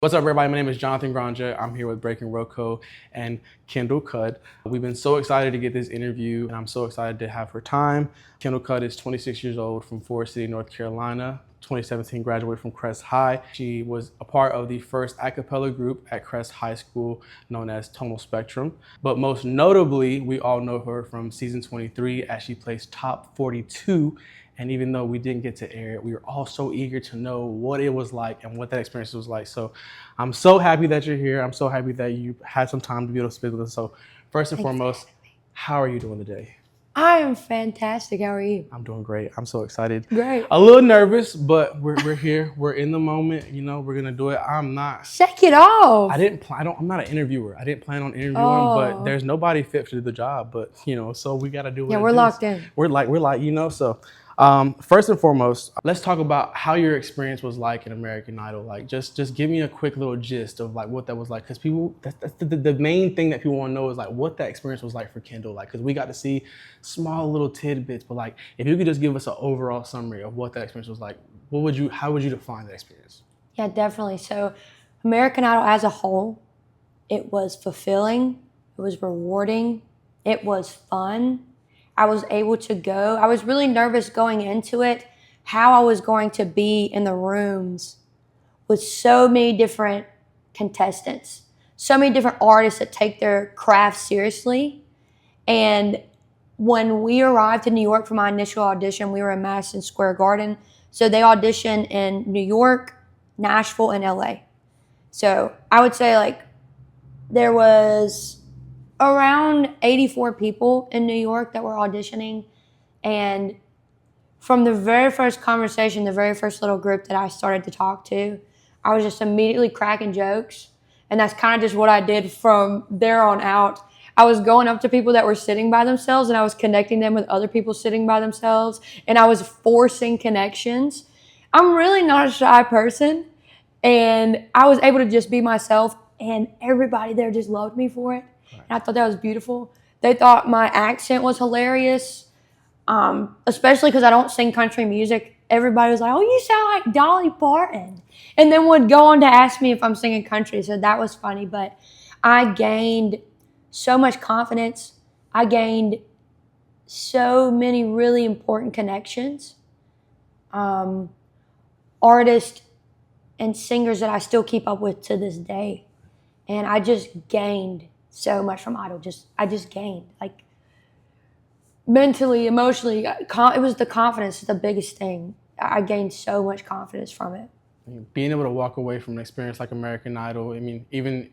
What's up, everybody? My name is Jonathan Granja. I'm here with Breaking RoCo and Kendall Cudd. We've been so excited to get this interview, and I'm so excited to have her time. Kendall Cudd is 26 years old from Forest City, North Carolina. 2017 graduated from Crest High. She was a part of the first a cappella group at Crest High School known as Tonal Spectrum. But most notably, we all know her from season 23 as she placed top 42. And even though we didn't get to air it, we were all so eager to know what it was like and what that experience was like. So I'm so happy that you're here. I'm so happy that you had some time to be able to speak with us. So first and foremost, how are you doing today? I am fantastic. How are you? I'm doing great. I'm so excited. Great. A little nervous, but we're here. We're in the moment. You know, we're gonna do it. I'm not. Shake it off. I'm not an interviewer. I didn't plan on interviewing, but there's nobody fit to do the job. But so we gotta do it. Yeah, we're locked in. We're like, so. First and foremost, let's talk about how your experience was like in American Idol. Like, just give me a quick little gist of like what that was like, because that's the main thing that people want to know is like what that experience was like for Kendall. Like, because we got to see small little tidbits, but like if you could just give us an overall summary of what that experience was like, how would you define that experience? Yeah, definitely. So, American Idol as a whole, it was fulfilling, it was rewarding, it was fun. I was able to go. I was really nervous going into it, how I was going to be in the rooms with so many different contestants, so many different artists that take their craft seriously. And when we arrived in New York for my initial audition, we were in Madison Square Garden. So they auditioned in New York, Nashville, and LA. So I would say like there was around 84 people in New York that were auditioning. And from the very first conversation, the very first little group that I started to talk to, I was just immediately cracking jokes. And that's kind of just what I did from there on out. I was going up to people that were sitting by themselves and I was connecting them with other people sitting by themselves. And I was forcing connections. I'm really not a shy person. And I was able to just be myself, and everybody there just loved me for it. And I thought that was beautiful. They thought my accent was hilarious, especially because I don't sing country music. Everybody was like, oh, you sound like Dolly Parton. And then would go on to ask me if I'm singing country. So that was funny. But I gained so much confidence. I gained so many really important connections. Artists and singers that I still keep up with to this day. And I just gained so much from Idol. I just gained, like, mentally, emotionally. It was the confidence, the biggest thing. I gained so much confidence from it. Being able to walk away from an experience like American Idol, I mean, even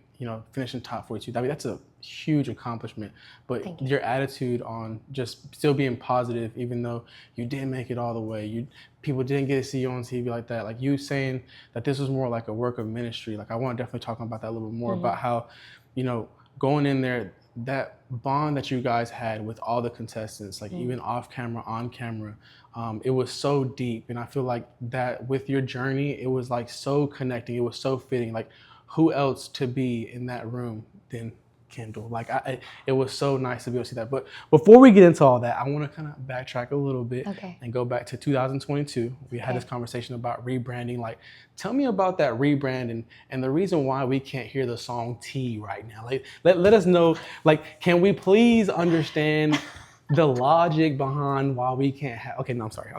finishing top 42, I mean, that's a huge accomplishment. But your attitude on just still being positive, even though you didn't make it all the way, people didn't get to see you on TV like that. Like you saying that this was more like a work of ministry. Like I want to definitely talk about that a little bit more, about how, going in there, that bond that you guys had with all the contestants, like even off camera, on camera, it was so deep. And I feel like that with your journey, it was like so connecting. It was so fitting. Like who else to be in that room than Kendall? Like it was so nice to be able to see that. But before we get into all that, I want to kind of backtrack a little bit and go back to 2022. We had this conversation about rebranding. Like, tell me about that rebrand and the reason why we can't hear the song T right now. Like, let us know, like, can we please understand the logic behind why we can't have, okay, no, I'm sorry.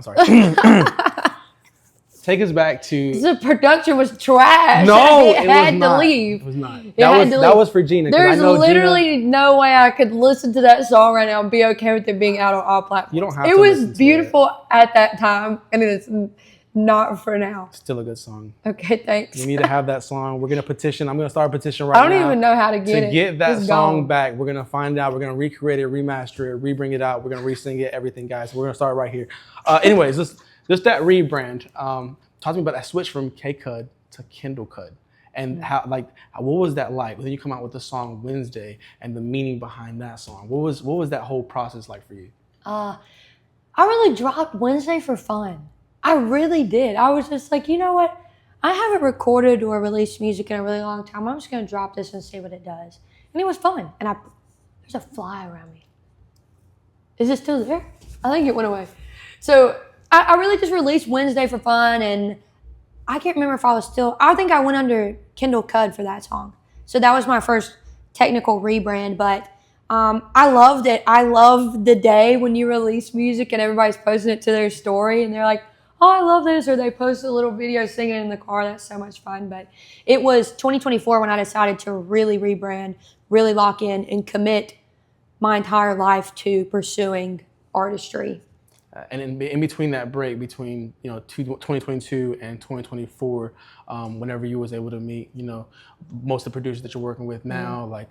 Take us back to... The production was trash. No, it had to leave. It was not. That was for Gina. There's literally no way I could listen to that song right now and be okay with it being out on all platforms. You don't have to. It was beautiful at that time, and it's not for now. Still a good song. Okay, thanks. We need to have that song. We're going to petition. I'm going to start a petition right now. I don't even know how to get it. To get that song back, we're going to find out. We're going to recreate it, remaster it, re-bring it out. We're going to re-sing it, everything, guys. We're going to start right here. Anyways, just that rebrand. Talk to me about that switch from Cudd to Kendall Cudd, and what was that like? Then you come out with the song Wednesday and the meaning behind that song. What was that whole process like for you? I really dropped Wednesday for fun. I really did. I was just like, you know what? I haven't recorded or released music in a really long time. I'm just gonna drop this and see what it does. And it was fun. And there's a fly around me. Is it still there? I think it went away. So I really just released Wednesday for fun, and I can't remember if I think I went under Kendall Cudd for that song. So that was my first technical rebrand, but I loved it. I love the day when you release music and everybody's posting it to their story and they're like, oh, I love this, or they post a little video singing in the car. That's so much fun. But it was 2024 when I decided to really rebrand, really lock in, and commit my entire life to pursuing artistry. And in between that break, between 2022 and 2024, whenever you was able to meet most of the producers that you're working with now, like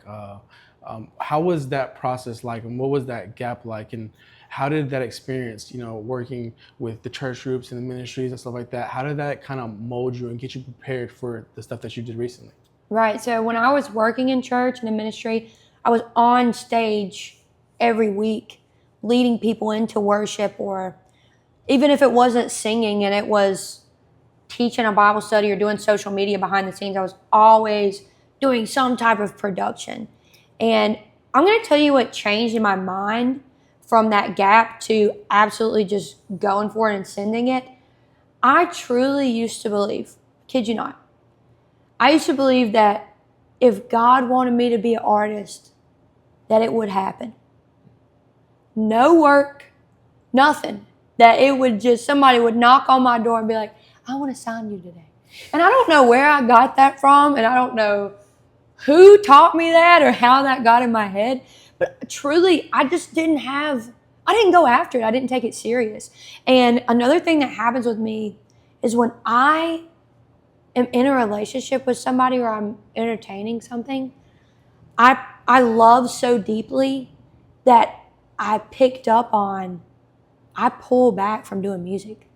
how was that process like, and what was that gap like, and how did that experience, working with the church groups and the ministries and stuff like that, how did that kind of mold you and get you prepared for the stuff that you did recently? Right. So when I was working in church and in ministry, I was on stage every week leading people into worship, or even if it wasn't singing and it was teaching a Bible study or doing social media behind the scenes, I was always doing some type of production. And I'm going to tell you what changed in my mind from that gap to absolutely just going for it and sending it. I truly used to believe, kid you not, I used to believe that if God wanted me to be an artist, that it would happen. No work, nothing. That it would just, somebody would knock on my door and be like, I want to sign you today. And I don't know where I got that from, and I don't know who taught me that or how that got in my head. But truly, I didn't go after it. I didn't take it serious. And another thing that happens with me is when I am in a relationship with somebody or I'm entertaining something, I love so deeply that I pull back from doing music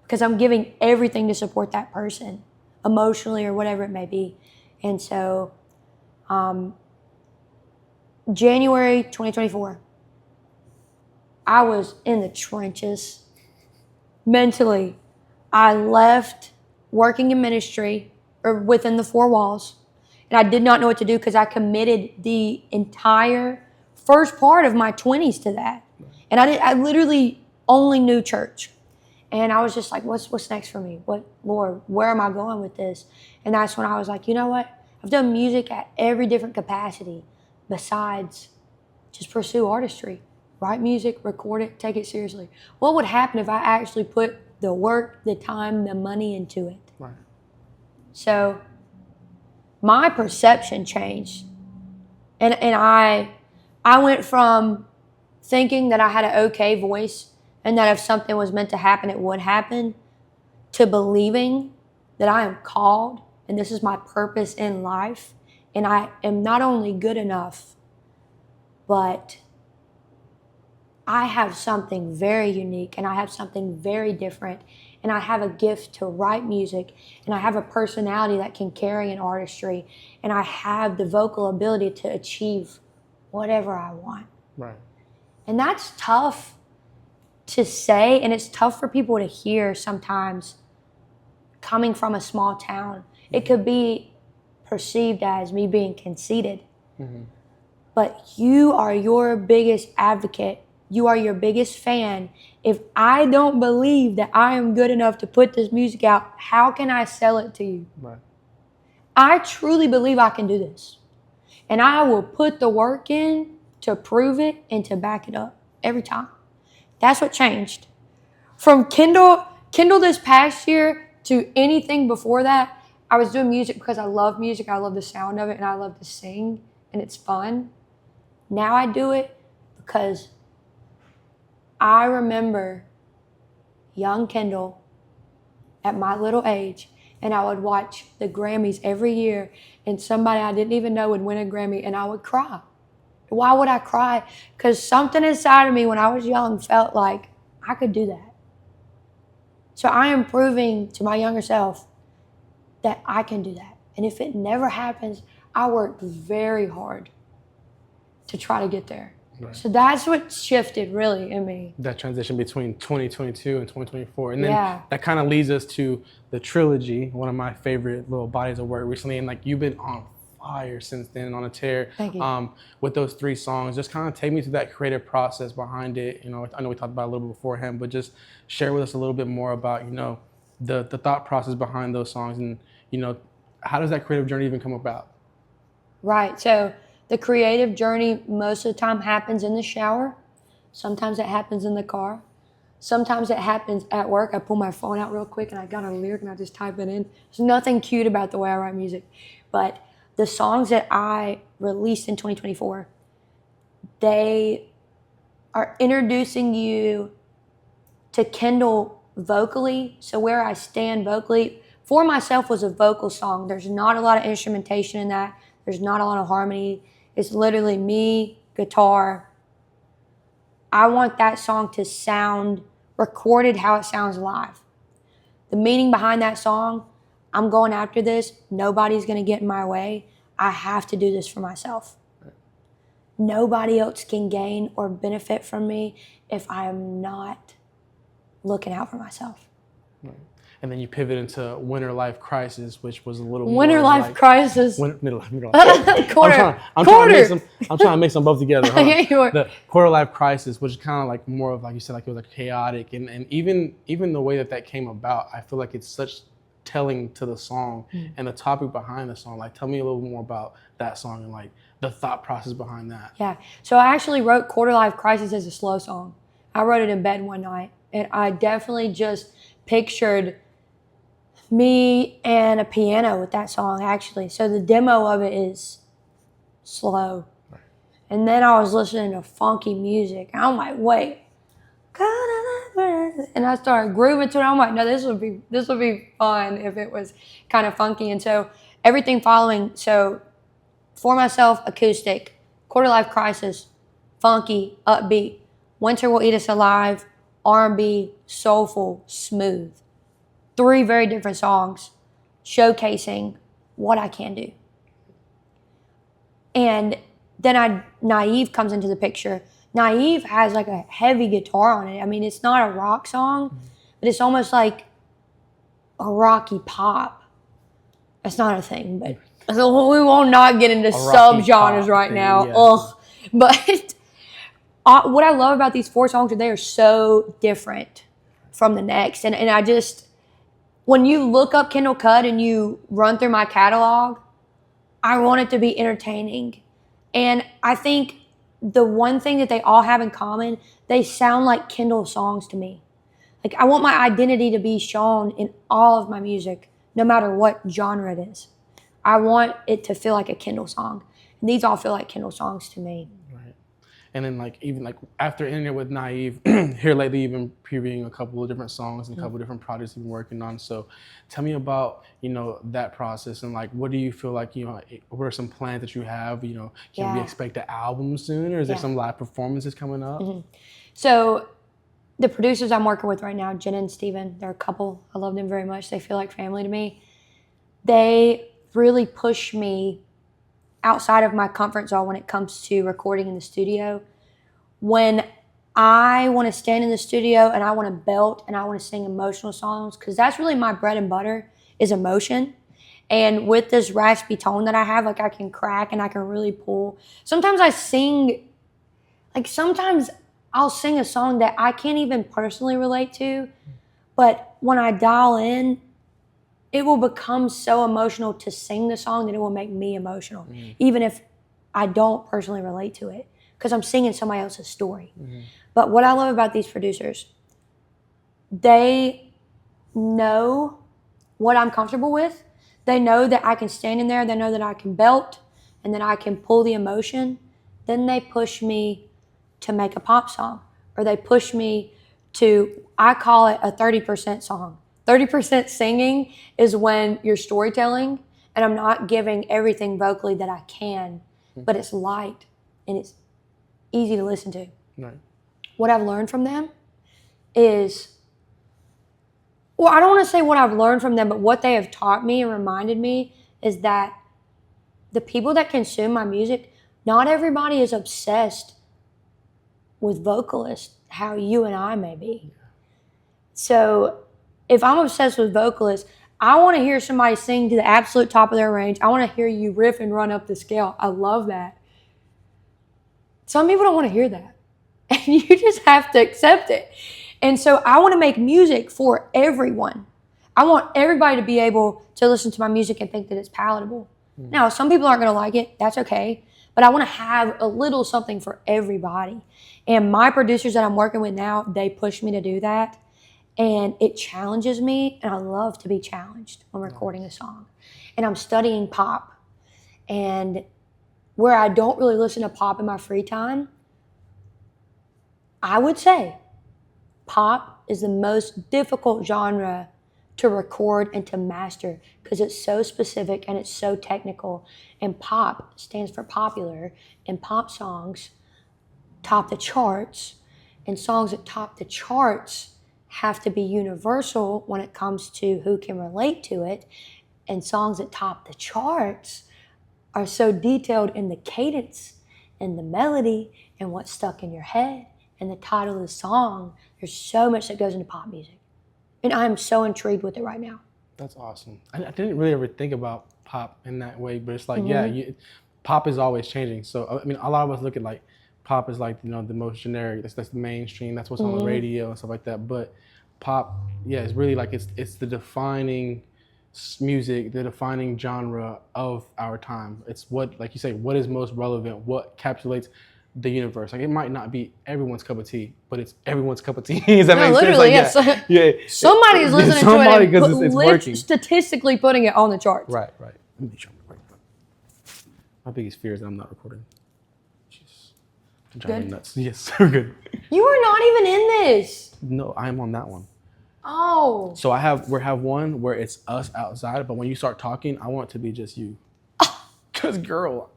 because I'm giving everything to support that person emotionally or whatever it may be. And so January 2024, I was in the trenches mentally. I left working in ministry or within the four walls, and I did not know what to do because I committed the entire first part of my 20s to that. And I literally only knew church. And I was just like, what's next for me? Lord, where am I going with this? And that's when I was like, you know what? I've done music at every different capacity besides just pursue artistry. Write music, record it, take it seriously. What would happen if I actually put the work, the time, the money into it? Right. So my perception changed. And I went from thinking that I had an okay voice and that if something was meant to happen, it would happen, to believing that I am called and this is my purpose in life. And I am not only good enough, but I have something very unique and I have something very different. And I have a gift to write music, and I have a personality that can carry an artistry, and I have the vocal ability to achieve whatever I want. Right. And that's tough to say, and it's tough for people to hear sometimes coming from a small town. It could be perceived as me being conceited. Mm-hmm. But you are your biggest advocate. You are your biggest fan. If I don't believe that I am good enough to put this music out, how can I sell it to you? Right. I truly believe I can do this. And I will put the work in to prove it and to back it up every time. That's what changed. From Kendall this past year to anything before that, I was doing music because I love music. I love the sound of it, and I love to sing, and it's fun. Now I do it because I remember young Kendall at my little age, and I would watch the Grammys every year, and somebody I didn't even know would win a Grammy, and I would cry. Why would I cry? Because something inside of me when I was young felt like I could do that. So I am proving to my younger self that I can do that. And if it never happens, I worked very hard to try to get there. Right. So that's what shifted really in me. That transition between 2022 and 2024. And then that kind of leads us to the trilogy, one of my favorite little bodies of work recently. And like, you've been on fire since then, on a tear. Thank you. With those 3 songs. Just kind of take me through that creative process behind it. I know we talked about it a little bit beforehand, but just share with us a little bit more about, the thought process behind those songs, and how does that creative journey even come about? Right. So the creative journey most of the time happens in the shower. Sometimes it happens in the car. Sometimes it happens at work. I pull my phone out real quick and I got a lyric and I just type it in. There's nothing cute about the way I write music. But the songs that I released in 2024, they are introducing you to Kendall vocally. So where I stand vocally, For Myself was a vocal song. There's not a lot of instrumentation in that. There's not a lot of harmony. It's literally me, guitar. I want that song to sound recorded how it sounds live. The meaning behind that song, I'm going after this. Nobody's going to get in my way. I have to do this for myself. Nobody else can gain or benefit from me if I am not looking out for myself. Right. And then you pivot into Winter Life Crisis, which was a little Winter more Life like Crisis. Middle life. Quarter. I'm trying to mix them both together. Yeah, you are. The Quarter Life Crisis, which is kind of like more of, like you said, like it was like chaotic, and even the way that came about, I feel like it's such telling to the song and the topic behind the song. Like, tell me a little more about that song and like the thought process behind that. Yeah. So I actually wrote Quarter Life Crisis as a slow song. I wrote it in bed one night, and I definitely just pictured me and a piano with that song, actually. So the demo of it is slow. Right. And then I was listening to funky music, and I'm like, wait. And I started grooving to it. I'm like, no, this would be fun if it was kind of funky. And so everything following, so For Myself, acoustic, Quarter Life Crisis, funky, upbeat, Winter Will Eat Us Alive, R&B, soulful, smooth. 3 very different songs showcasing what I can do. And then Naive comes into the picture. Naive has like a heavy guitar on it. I mean, it's not a rock song, but it's almost like a rocky pop. That's not a thing, but we will not get into subgenres right now. Yeah. Ugh. But what I love about these 4 songs is they are so different from the next. And I just, when you look up Kendall Cudd and you run through my catalog, I want it to be entertaining. And I think the one thing that they all have in common, they sound like Kendall songs to me. Like, I want my identity to be shown in all of my music, no matter what genre it is. I want it to feel like a Kendall song. And these all feel like Kendall songs to me. Right. And then even after ending it with Naive, here lately you've been previewing a couple of different songs and a couple of different projects you've been working on. So tell me about, that process, and like, what do you feel like, what are some plans that you have? Can we expect an album soon, or is there some live performances coming up? Mm-hmm. So the producers I'm working with right now, Jen and Steven, they're a couple. I love them very much. They feel like family to me. They really push me outside of my comfort zone when it comes to recording in the studio. When I want to stand in the studio and I want to belt and I want to sing emotional songs, because that's really my bread and butter, is emotion. And with this raspy tone that I have, like, I can crack and I can really pull. Sometimes I sing, sometimes I'll sing a song that I can't even personally relate to, but when I dial in, it will become so emotional to sing the song that it will make me emotional, even if I don't personally relate to it, because I'm singing somebody else's story. But what I love about these producers, they know what I'm comfortable with. They know that I can stand in there. They know that I can belt and that I can pull the emotion. Then they push me to make a pop song, or they push me to, I call it a 30% song. 30% singing is when you're storytelling and I'm not giving everything vocally that I can, but it's light and it's easy to listen to. Right. What I've learned from them is, well, I don't want to say what I've learned from them, but what they have taught me and reminded me is that the people that consume my music, not everybody is obsessed with vocalists, how you and I may be. So if I'm obsessed with vocalists, I want to hear somebody sing to the absolute top of their range. I want to hear you riff and run up the scale. I love that. Some people don't want to hear that. And you just have to accept it. And so I want to make music for everyone. I want everybody to be able to listen to my music and think that it's palatable. Now, some people aren't going to like it. That's okay. But I want to have a little something for everybody. And my producers that I'm working with now, they push me to do that. And it challenges me. And I love to be challenged when recording a song. And I'm studying pop. And where I don't really listen to pop in my free time, I would say pop is the most difficult genre to record and to master because it's so specific and it's so technical. And pop stands for popular, and pop songs top the charts, and songs that top the charts have to be universal when it comes to who can relate to it, and songs that top the charts are so detailed in the cadence and the melody and what's stuck in your head and the title of the song. There's so much that goes into pop music. And I'm so intrigued with it right now. That's awesome. I didn't really ever think about pop in that way, but it's like, pop is always changing. So, I mean, a lot of us look at like, pop is like, the most generic. That's the mainstream. That's what's on the radio and stuff like that. But pop, it's really like, it's the defining music, the defining genre of our time. It's what, like you say, what is most relevant, what encapsulates the universe. Like, it might not be everyone's cup of tea, but it's everyone's cup of tea. Does that make sense? Like, yes. Somebody's listening to it and it's working. Statistically putting it on the charts. Right. Let me try my biggest fear is that I'm not recording. Jeez. I'm driving me nuts. Yes, we're good. You are not even in this. No, I'm on that one. Oh. So we have one where it's us outside, but when you start talking, I want it to be just you. Cause girl.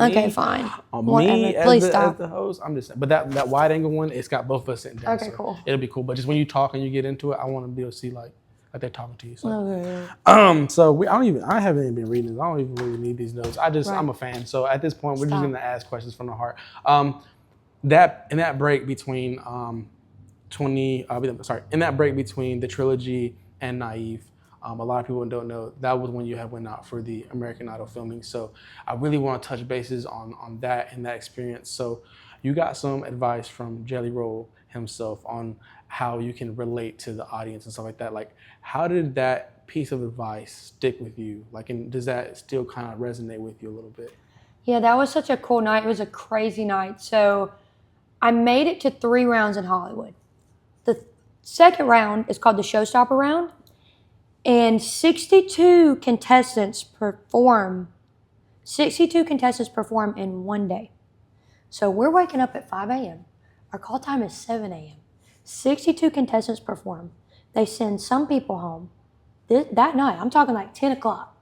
Okay, fine. Me Please as stop. the host, I'm just. But that wide angle one, it's got both of us sitting down. Okay, cool. It'll be cool. But just when you talk and you get into it, I want to be able to see like they're talking to you. So, Okay. So I haven't even been reading this. I don't even really need these notes. I'm a fan. So at this point, we're just gonna ask questions from the heart. In that break between in that break between the trilogy and Naive. A lot of people don't know that was when you had went out for the American Idol filming. So I really want to touch bases on that and that experience. So you got some advice from Jelly Roll himself on how you can relate to the audience and stuff like that. Like, how did that piece of advice stick with you? Like, and does that still kind of resonate with you a little bit? Yeah, that was such a cool night. It was a crazy night. So I made it to 3 rounds in Hollywood. The second round is called the Showstopper round. And 62 contestants perform in one day. So we're waking up at 5 a.m. Our call time is 7 a.m. 62 contestants perform. They send some people home. That night, I'm talking like 10 o'clock.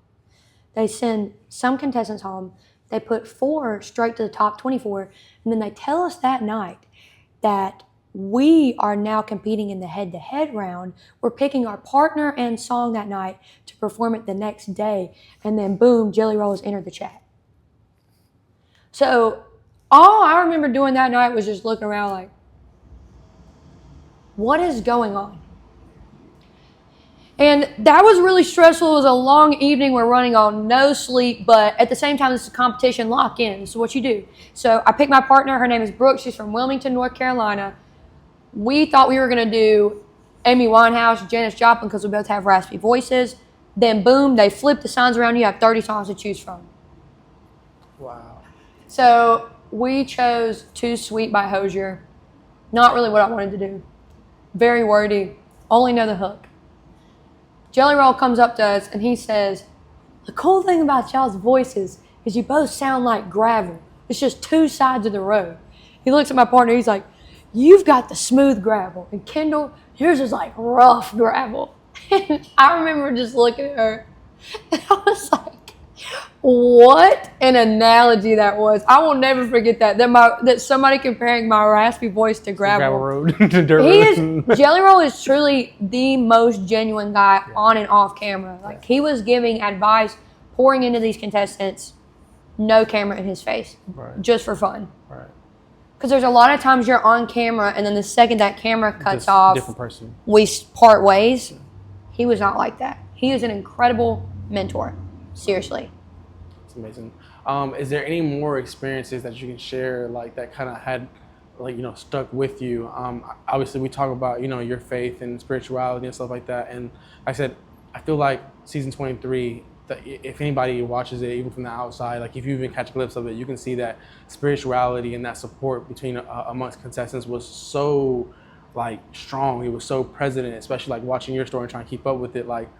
They send some contestants home. They put 4 straight to the top 24. And then they tell us that night that we are now competing in the head-to-head round. We're picking our partner and song that night to perform it the next day. And then boom, Jelly Roll has entered the chat. So all I remember doing that night was just looking around like, what is going on? And that was really stressful. It was a long evening. We're running on no sleep, but at the same time, this is a competition lock-in. So what you do? So I picked my partner. Her name is Brooke. She's from Wilmington, North Carolina. We thought we were going to do Amy Winehouse, Janis Joplin, because we both have raspy voices. Then, boom, they flip the signs around. You have 30 songs to choose from. Wow. So we chose Too Sweet by Hozier. Not really what I wanted to do. Very wordy. Only know the hook. Jelly Roll comes up to us, and he says, the cool thing about y'all's voices is you both sound like gravel. It's just 2 sides of the road. He looks at my partner. He's like, you've got the smooth gravel, and Kendall, yours is like rough gravel. And I remember just looking at her, and I was like, what an analogy that was. I will never forget that somebody comparing my raspy voice to gravel. Gravel road to dirt road. Jelly Roll is truly the most genuine guy on and off camera. Like, he was giving advice, pouring into these contestants, no camera in his face, just for fun. Right. Because there's a lot of times you're on camera, and then the second that camera cuts off, different person. We part ways. He was not like that. He is an incredible mentor. Seriously. It's amazing. Is there any more experiences that you can share, like that kind of had, like, stuck with you? Obviously, we talk about your faith and spirituality and stuff like that. And like I said, I feel like season 23, if anybody watches it, even from the outside, like if you even catch a glimpse of it, you can see that spirituality and that support between amongst contestants was so like strong. It was so present, especially like watching your story and trying to keep up with it. Like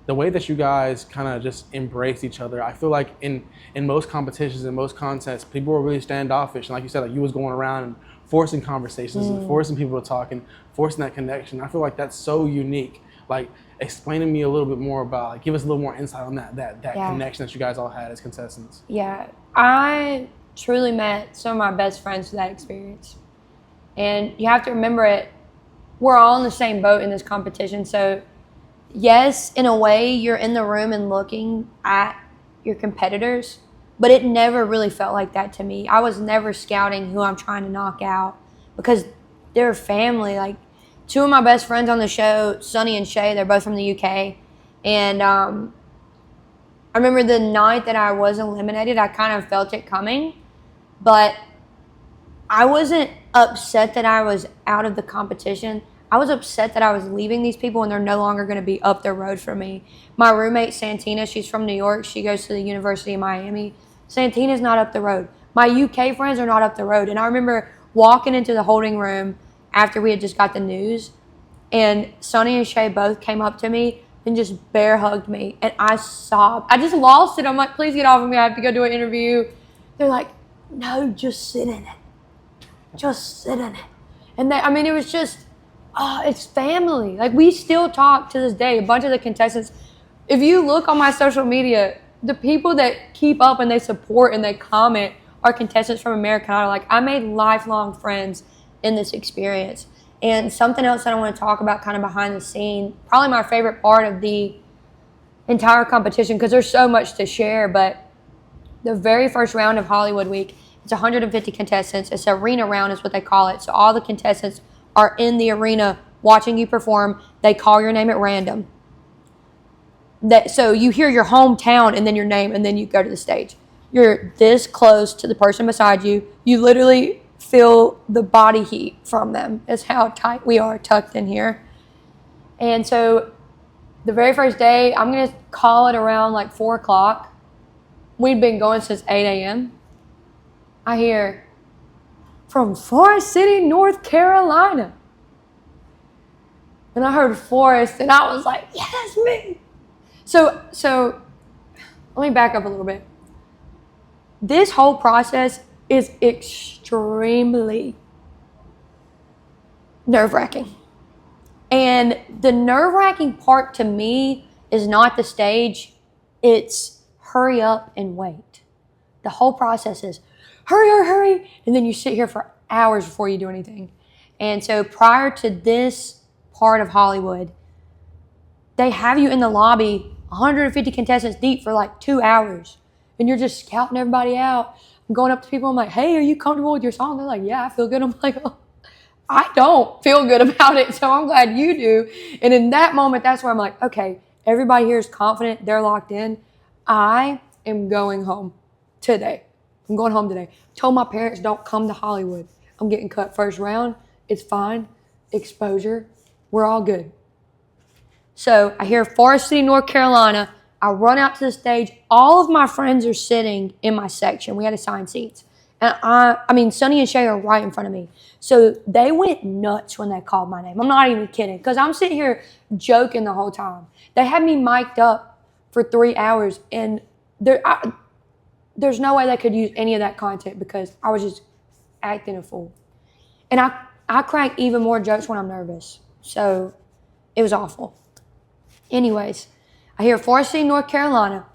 the way that you guys kind of just embrace each other. I feel like in most competitions and most contests, people were really standoffish. And like you said, like you was going around and forcing conversations and forcing people to talk and forcing that connection. I feel like that's so unique. Like, explain to me a little bit more about, like, give us a little more insight on that connection that you guys all had as contestants. Yeah, I truly met some of my best friends through that experience. And you have to remember it, we're all in the same boat in this competition. So yes, in a way, you're in the room and looking at your competitors, but it never really felt like that to me. I was never scouting who I'm trying to knock out because they're family. Like, two of my best friends on the show, Sonny and Shay, they're both from the UK. And I remember the night that I was eliminated, I kind of felt it coming, but I wasn't upset that I was out of the competition. I was upset that I was leaving these people and they're no longer going to be up the road for me. My roommate, Santina, she's from New York. She goes to the University of Miami. Santina's not up the road. My UK friends are not up the road. And I remember walking into the holding room after we had just got the news, and Sonny and Shay both came up to me and just bear hugged me, and I sobbed. I just lost it. I'm like, please get off of me. I have to go do an interview. They're like, no, just sit in it. Just sit in it. And it was just, it's family. Like, we still talk to this day. A bunch of the contestants, if you look on my social media, the people that keep up and they support and they comment are contestants from American Idol. Like, I made lifelong friends in this experience. And something else that I want to talk about kind of behind the scene, probably my favorite part of the entire competition, because there's so much to share, but the very first round of Hollywood Week, it's 150 contestants. It's arena round is what they call it. So all the contestants are in the arena watching you perform. They call your name at random. So you hear your hometown and then your name, and then you go to the stage. You're this close to the person beside you. You literally feel the body heat from them. Is how tight we are tucked in here. And so the very first day, I'm going to call it around like 4 o'clock. We'd been going since 8 a.m. I hear, from Forest City, North Carolina. And I heard Forest, and I was like, yeah, that's me. So let me back up a little bit. This whole process is extremely nerve-wracking. And the nerve-wracking part to me is not the stage, it's hurry up and wait. The whole process is hurry, and then you sit here for hours before you do anything. And so prior to this part of Hollywood, they have you in the lobby 150 contestants deep for like 2 hours, and you're just scouting everybody out. I'm going up to people, I'm like, hey, are you comfortable with your song? They're like, yeah, I feel good. I'm like, oh, I don't feel good about it, so I'm glad you do. And in that moment, that's where I'm like, okay, everybody here is confident, they're locked in. I am going home today. I'm going home today. Told my parents, don't come to Hollywood. I'm getting cut first round. It's fine. Exposure. We're all good. So I hear Forest City, North Carolina. I run out to the stage. All of my friends are sitting in my section. We had assigned seats. And Sonny and Shay are right in front of me. So they went nuts when they called my name. I'm not even kidding, because I'm sitting here joking the whole time. They had me mic'd up for 3 hours, and there's no way they could use any of that content because I was just acting a fool. And I crack even more jokes when I'm nervous. So it was awful. Anyways, I hear Forest City, North Carolina.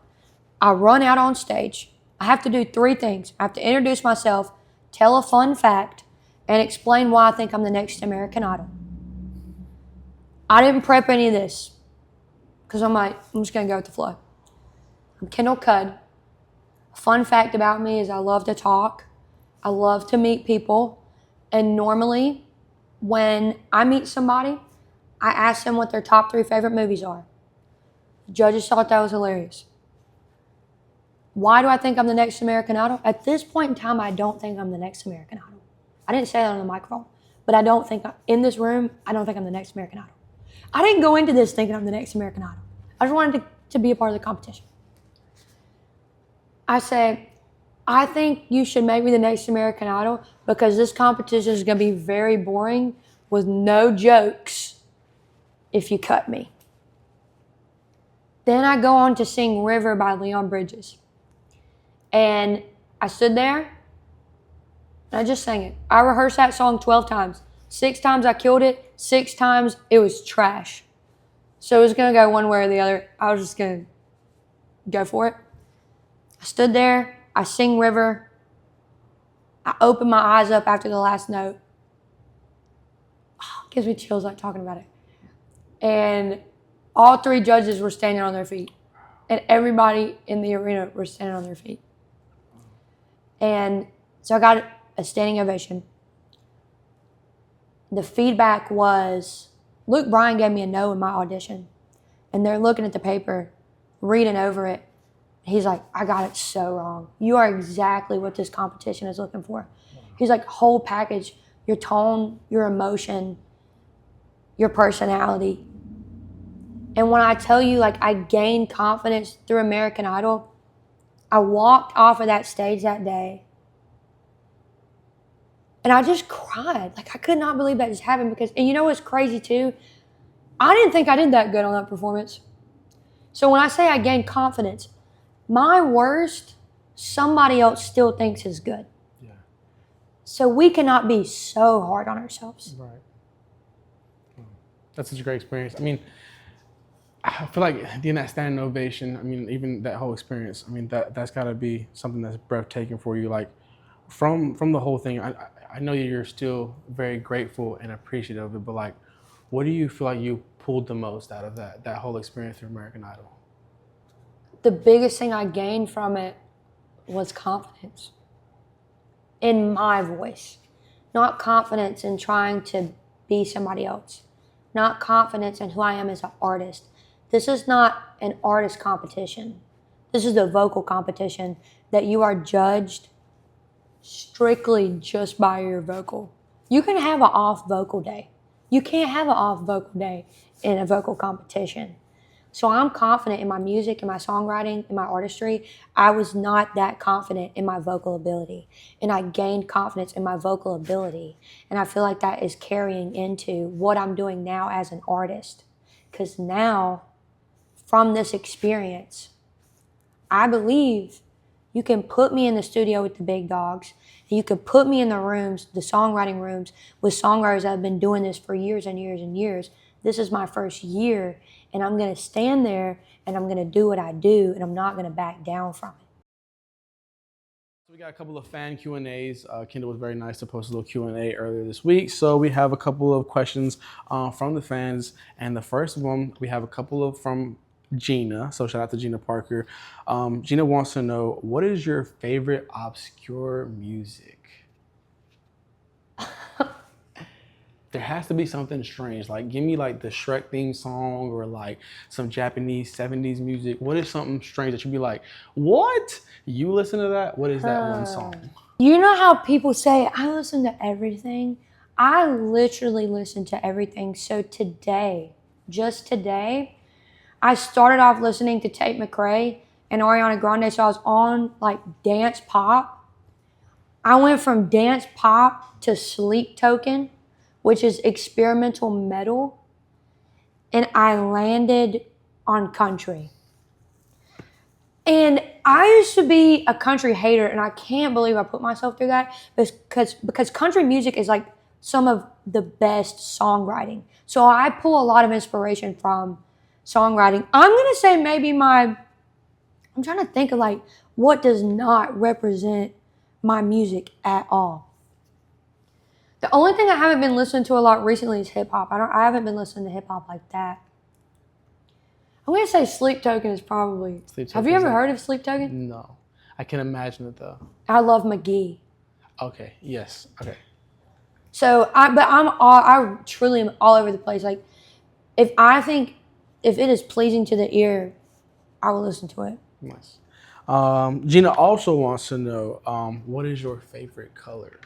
I run out on stage. I have to do 3 things. I have to introduce myself, tell a fun fact, and explain why I think I'm the next American Idol. I didn't prep any of this because I'm just going to go with the flow. I'm Kendall Cudd. A fun fact about me is I love to talk. I love to meet people. And normally, when I meet somebody, I ask them what their top 3 favorite movies are. The judges thought that was hilarious. Why do I think I'm the next American Idol? At this point in time, I don't think I'm the next American Idol. I didn't say that on the microphone, but I don't think, in this room, I don't think I'm the next American Idol. I didn't go into this thinking I'm the next American Idol. I just wanted to be a part of the competition. I said, I think you should make me the next American Idol because this competition is going to be very boring with no jokes if you cut me. Then I go on to sing River by Leon Bridges. And I stood there and I just sang it. I rehearsed that song 12 times. 6 times I killed it. 6 times it was trash. So it was going to go one way or the other. I was just going to go for it. I stood there. I sing River. I open my eyes up after the last note. Oh, it gives me chills like talking about it. And all 3 judges were standing on their feet. And everybody in the arena were standing on their feet. And so I got a standing ovation. The feedback was, Luke Bryan gave me a no in my audition. And they're looking at the paper, reading over it. He's like, I got it so wrong. You are exactly what this competition is looking for. He's like, whole package, your tone, your emotion, your personality. And when I tell you, like, I gained confidence through American Idol, I walked off of that stage that day and I just cried. Like, I could not believe that just happened because, and you know what's crazy too? I didn't think I did that good on that performance. So when I say I gained confidence, my worst, somebody else still thinks is good. Yeah. So we cannot be so hard on ourselves. Right. That's such a great experience. I mean, I feel like getting that standing ovation, I mean, even that whole experience, I mean, that's got to be something that's breathtaking for you. Like, from the whole thing, I know you're still very grateful and appreciative of it, but like, what do you feel like you pulled the most out of that whole experience through American Idol? The biggest thing I gained from it was confidence in my voice, not confidence in trying to be somebody else, not confidence in who I am as an artist. This is not an artist competition. This is a vocal competition that you are judged strictly just by your vocal. You can have an off vocal day. You can't have an off vocal day in a vocal competition. So I'm confident in my music, in my songwriting, in my artistry. I was not that confident in my vocal ability. And I gained confidence in my vocal ability. And I feel like that is carrying into what I'm doing now as an artist. Because now, from this experience, I believe you can put me in the studio with the big dogs. And you can put me in the rooms, the songwriting rooms, with songwriters that have been doing this for years and years and years. This is my first year, and I'm going to stand there, and I'm going to do what I do, and I'm not going to back down from it. So we got a couple of fan Q&As. Kendall was very nice to post a little Q&A earlier this week. So we have a couple of questions from the fans, and the first one, we have a couple of from Gina. So shout out to Gina Parker. Gina wants to know, what is your favorite obscure music? There has to be something strange. Like, give me like the Shrek theme song or like some Japanese 70s music. What is something strange that you'd be like, what? You listen to that? What is that one song? You know how people say, I listen to everything? I literally listen to everything. So today, just today, I started off listening to Tate McRae and Ariana Grande. So I was on like dance pop. I went from dance pop to Sleep Token, which is experimental metal, and I landed on country. And I used to be a country hater, and I can't believe I put myself through that because country music is like some of the best songwriting. So I pull a lot of inspiration from songwriting. I'm gonna say maybe I'm trying to think of like what does not represent my music at all. The only thing I haven't been listening to a lot recently is hip hop. I haven't been listening to hip hop like that. I'm gonna say Sleep Token is probably. Have you ever heard of Sleep Token? No, I can imagine it though. I love McGee. Okay. Yes. Okay. So I truly am all over the place. Like, if it is pleasing to the ear, I will listen to it. Nice. Gina also wants to know, what is your favorite color?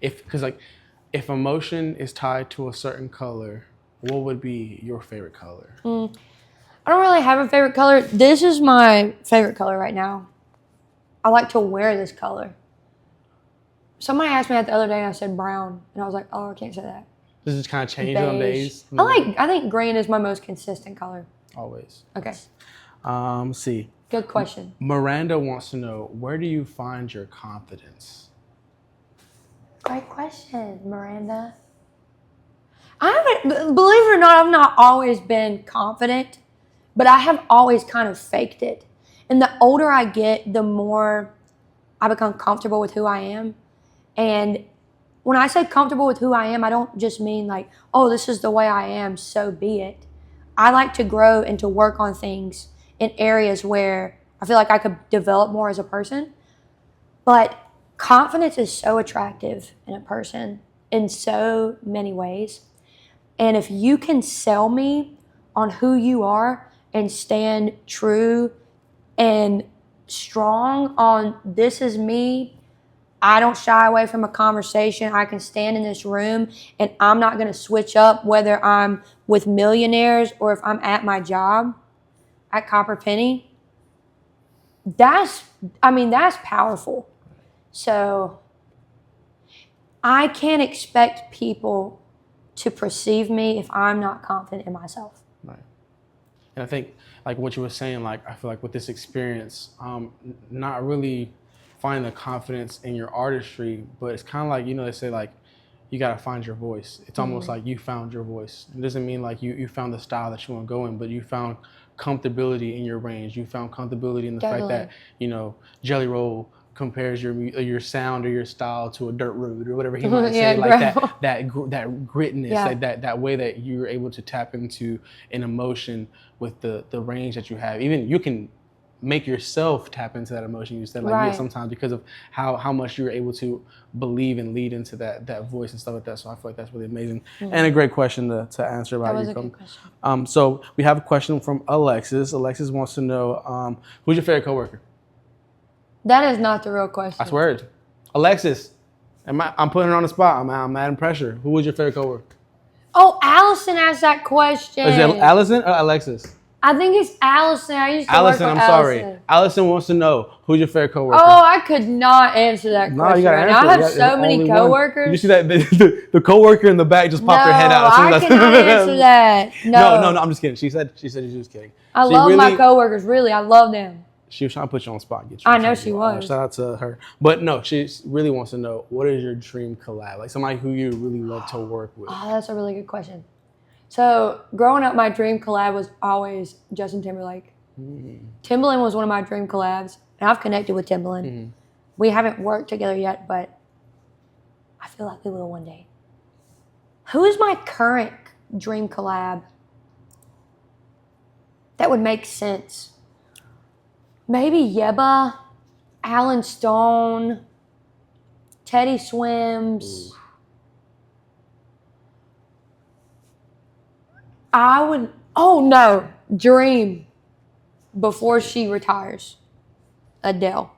If emotion is tied to a certain color, what would be your favorite color? I don't really have a favorite color. This is my favorite color right now. I like to wear this color. Somebody asked me that the other day and I said brown. And I was like, oh, I can't say that. Does it kind of change on days? I think green is my most consistent color. Always. Okay. Let's see. Good question. Miranda wants to know, where do you find your confidence? Great question, Miranda. Believe it or not, I've not always been confident, but I have always kind of faked it. And the older I get, the more I become comfortable with who I am. And when I say comfortable with who I am, I don't just mean like, oh, this is the way I am, so be it. I like to grow and to work on things in areas where I feel like I could develop more as a person. But confidence is so attractive in a person in so many ways. And if you can sell me on who you are and stand true and strong on this is me, I don't shy away from a conversation. I can stand in this room and I'm not going to switch up whether I'm with millionaires or if I'm at my job at Copper Penny. That's powerful. So I can't expect people to perceive me if I'm not confident in myself. Right. And I think like what you were saying, like I feel like with this experience, not really find the confidence in your artistry, but it's kind of like, you know, they say like, you got to find your voice. It's almost like you found your voice. It doesn't mean like you found the style that you want to go in, but you found comfortability in your range. You found comfortability in the fact that, you know, Jelly Roll compares your sound or your style to a dirt road or whatever he might say, like that grittiness, that way that you're able to tap into an emotion with the range that you have. Even you can make yourself tap into that emotion you said, like sometimes because of how much you're able to believe and lead into that voice and stuff like that. So I feel like that's really amazing and a great question to answer about. That was a good question. So we have a question from Alexis. Alexis wants to know, who's your favorite coworker? That is not the real question. I swear it. Alexis, I'm putting her on the spot. I'm adding pressure. Who was your favorite coworker? Oh, Allison asked that question. Is it Allison or Alexis? I think it's Allison. I used to Allison, work with sorry. Allison wants to know, who's your favorite coworker? Oh, I could not answer that question. No, you gotta answer. I have so many coworkers. Did you see that the coworker in the back just popped her head out? No, I cannot answer that. No, I'm just kidding. She said she was kidding. I love my coworkers. Really, I love them. She was trying to put you on the spot. I know she was. Shout out to her. But no, she really wants to know, what is your dream collab? Like somebody who you really love to work with. Oh, that's a really good question. So growing up, my dream collab was always Justin Timberlake. Timbaland was one of my dream collabs, and I've connected with Timbaland. We haven't worked together yet, but I feel like we will one day. Who is my current dream collab that would make sense? Maybe Yeba, Alan Stone, Teddy Swims. Dream before she retires. Adele.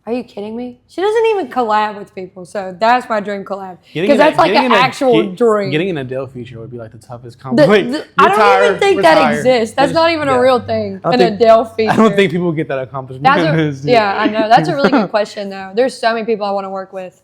Are you kidding me? She doesn't even collab with people, so that's my dream collab. Because that's like an actual dream. Getting an Adele feature would be like the toughest compliment. I don't even think that exists. That's not even a real thing, Adele feature. I don't think people get that accomplishment. I know. That's a really good question, though. There's so many people I want to work with.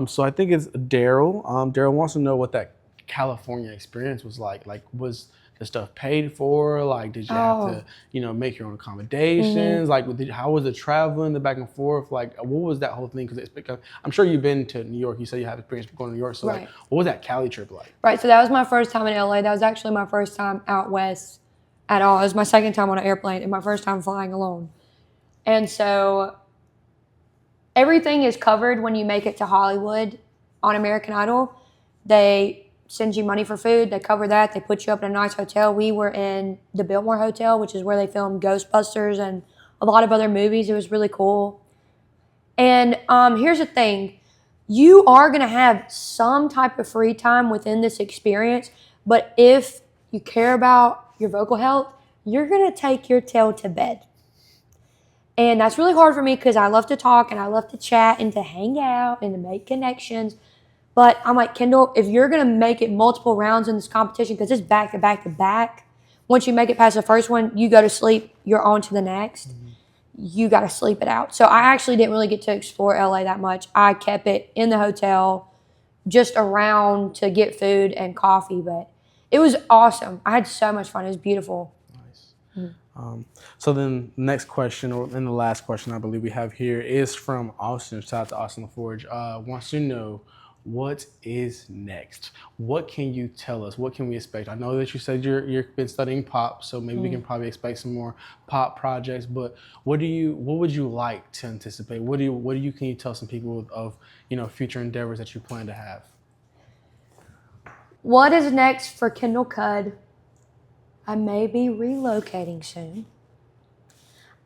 So I think it's Daryl. Daryl wants to know what that California experience was like. Like, was the stuff paid for? Like, did you have to, make your own accommodations? Like, how was the traveling, the back and forth? Like, what was that whole thing? Because I'm sure you've been to New York. You said you had experience going to New York. So, like, what was that Cali trip like? Right. So that was my first time in LA. That was actually my first time out west at all. It was my second time on an airplane and my first time flying alone. And so everything is covered when you make it to Hollywood on American Idol. They send you money for food. They cover that. They put you up in a nice hotel. We were in the Biltmore Hotel, which is where they filmed Ghostbusters and a lot of other movies. It was really cool. And here's the thing. You are going to have some type of free time within this experience, but if you care about your vocal health, you're going to take your tail to bed. And that's really hard for me because I love to talk and I love to chat and to hang out and to make connections. But I'm like, Kendall, if you're going to make it multiple rounds in this competition, because it's back to back to back, Once you make it past the first one, you go to sleep, you're on to the next. You got to sleep it out. So I actually didn't really get to explore LA that much. I kept it in the hotel, just around to get food and coffee, but it was awesome. I had so much fun. It was beautiful. Nice. So then next question, or then the last question I believe we have here is from Austin. Shout out to Austin LaForge. Wants to know, what is next? What can you tell us? What can we expect? I know that you said you've been studying pop, so maybe we can probably expect some more pop projects. But what would you like to anticipate? Can you tell some people of future endeavors that you plan to have? What is next for Kendall Cudd? I may be relocating soon.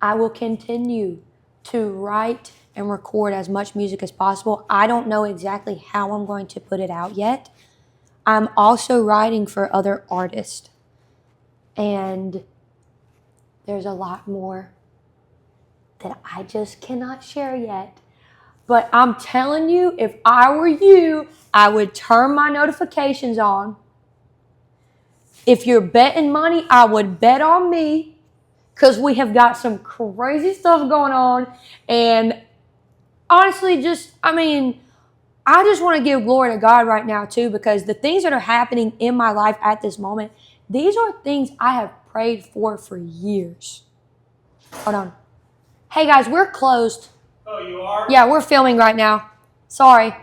I will continue to write and record as much music as possible. I don't know exactly how I'm going to put it out yet. I'm also writing for other artists. And there's a lot more that I just cannot share yet. But I'm telling you, if I were you, I would turn my notifications on. If you're betting money, I would bet on me, because we have got some crazy stuff going on. And honestly, I just want to give glory to God right now too, because the things that are happening in my life at this moment, these are things I have prayed for years. Hold on. Hey guys, we're closed. Oh, you are? Yeah, we're filming right now. Sorry.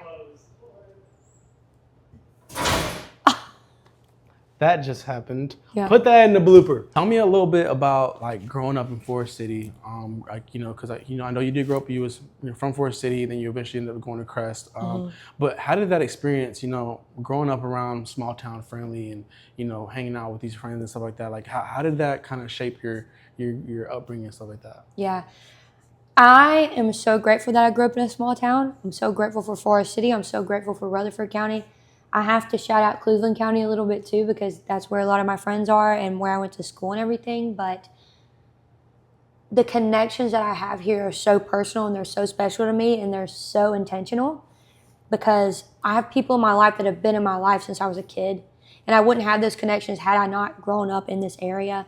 That just happened. Yeah. Put that in the blooper. Tell me a little bit about like growing up in Forest City. Because I know you did grow up. You're from Forest City, then you eventually ended up going to Crest. But how did that experience, growing up around small town friendly and hanging out with these friends and stuff like that? Like how did that kind of shape your upbringing and stuff like that? Yeah. I am so grateful that I grew up in a small town. I'm so grateful for Forest City. I'm so grateful for Rutherford County. I have to shout out Cleveland County a little bit too, because that's where a lot of my friends are and where I went to school and everything. But the connections that I have here are so personal and they're so special to me and they're so intentional, because I have people in my life that have been in my life since I was a kid. And I wouldn't have those connections had I not grown up in this area.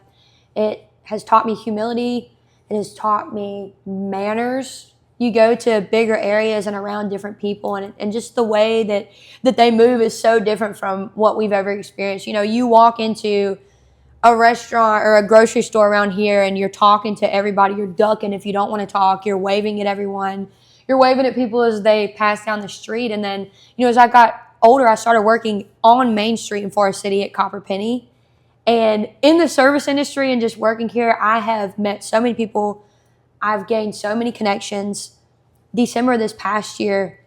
It has taught me humility. It has taught me manners. You go to bigger areas and around different people, and just the way that they move is so different from what we've ever experienced. You walk into a restaurant or a grocery store around here and you're talking to everybody. You're ducking if you don't want to talk. You're waving at everyone. You're waving at people as they pass down the street. And then, as I got older, I started working on Main Street in Forest City at Copper Penny. And in the service industry and just working here, I have met so many people. I've gained so many connections. December this past year,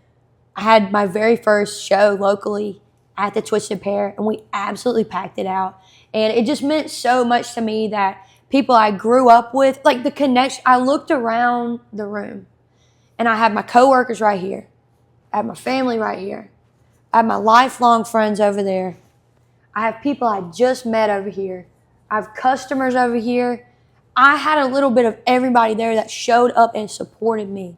I had my very first show locally at the Twisted Pair, and we absolutely packed it out. And it just meant so much to me that people I grew up with, like the connection, I looked around the room, and I had my coworkers right here. I had my family right here. I have my lifelong friends over there. I have people I just met over here. I have customers over here. I had a little bit of everybody there that showed up and supported me.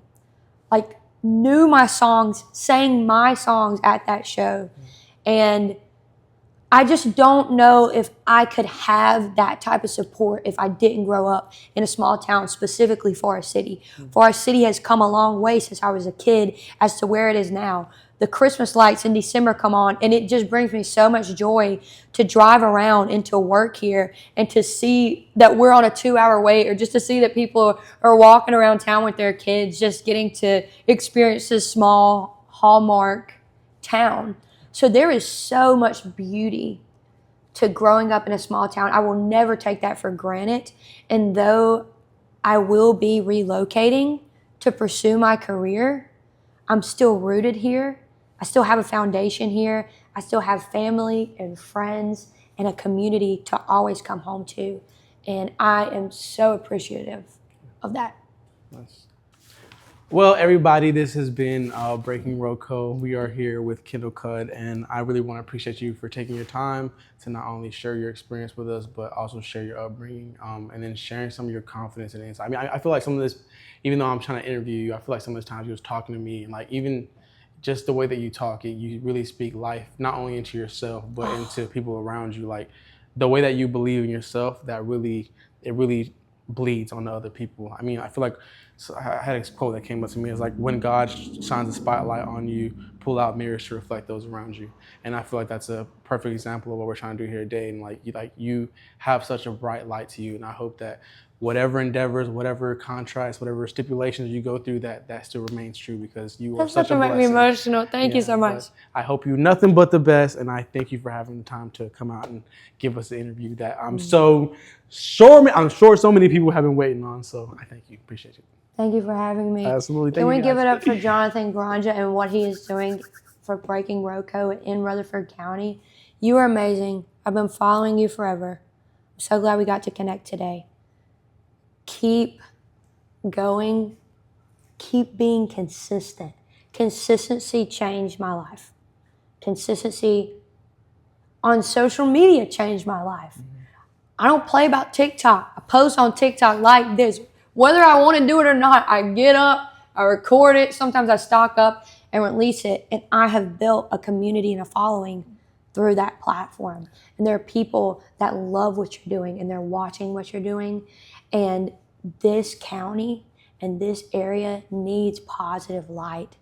Like, knew my songs, sang my songs at that show. And I just don't know if I could have that type of support if I didn't grow up in a small town, specifically Forest City. Forest City has come a long way since I was a kid as to where it is now. The Christmas lights in December come on, and it just brings me so much joy to drive around and to work here and to see that we're on a 2-hour wait, or just to see that people are walking around town with their kids, just getting to experience this small Hallmark town. So there is so much beauty to growing up in a small town. I will never take that for granted. And though I will be relocating to pursue my career, I'm still rooted here. I still have a foundation here. I still have family and friends and a community to always come home to. And I am so appreciative of that. Nice. Well, everybody, this has been Breaking RoCo. We are here with Kendall Cudd, and I really want to appreciate you for taking your time to not only share your experience with us, but also share your upbringing, and then sharing some of your confidence and insight. I mean, I feel like some of this, even though I'm trying to interview you, I feel like some of the times you was talking to me, and like even just the way that you talk, you really speak life, not only into yourself, but into people around you. Like, the way that you believe in yourself, it really bleeds on the other people. I mean, I feel like, so I had a quote that came up to me. It's like, when God shines a spotlight on you, pull out mirrors to reflect those around you. And I feel like that's a perfect example of what we're trying to do here today. And you have such a bright light to you. And I hope that whatever endeavors, whatever contracts, whatever stipulations you go through, that still remains true, because you are such a blessing. That's make me emotional. Thank you so much. I hope you nothing but the best, and I thank you for having the time to come out and give us the interview that I'm so sure so many people have been waiting on. So I thank you. Appreciate you. Thank you for having me. Absolutely. Can we give it up for Jonathan Granja and what he is doing for breaking RoCo in Rutherford County? You are amazing. I've been following you forever. I'm so glad we got to connect today. Keep going. Keep being consistent. Consistency changed my life. Consistency on social media changed my life. I don't play about TikTok. I post on TikTok like this. Whether I want to do it or not, I get up, I record it. Sometimes I stock up and release it. And I have built a community and a following through that platform. And there are people that love what you're doing, and they're watching what you're doing. And this county and this area needs positive light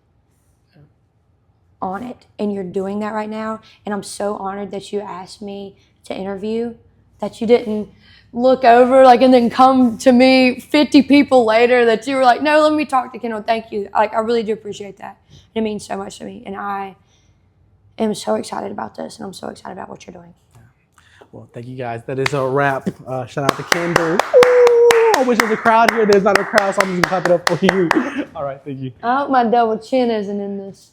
on it. And you're doing that right now. And I'm so honored that you asked me to interview, that you didn't look over and then come to me 50 people later, that you were like, no, let me talk to Kendall. Thank you. I really do appreciate that. It means so much to me. And I am so excited about this, and I'm so excited about what you're doing. Well, thank you guys. That is a wrap. Shout out to Kendall. Ooh, I wish there was a crowd here. There's not a crowd, so I'm just going to clap it up for you. All right, thank you. I hope my double chin isn't in this.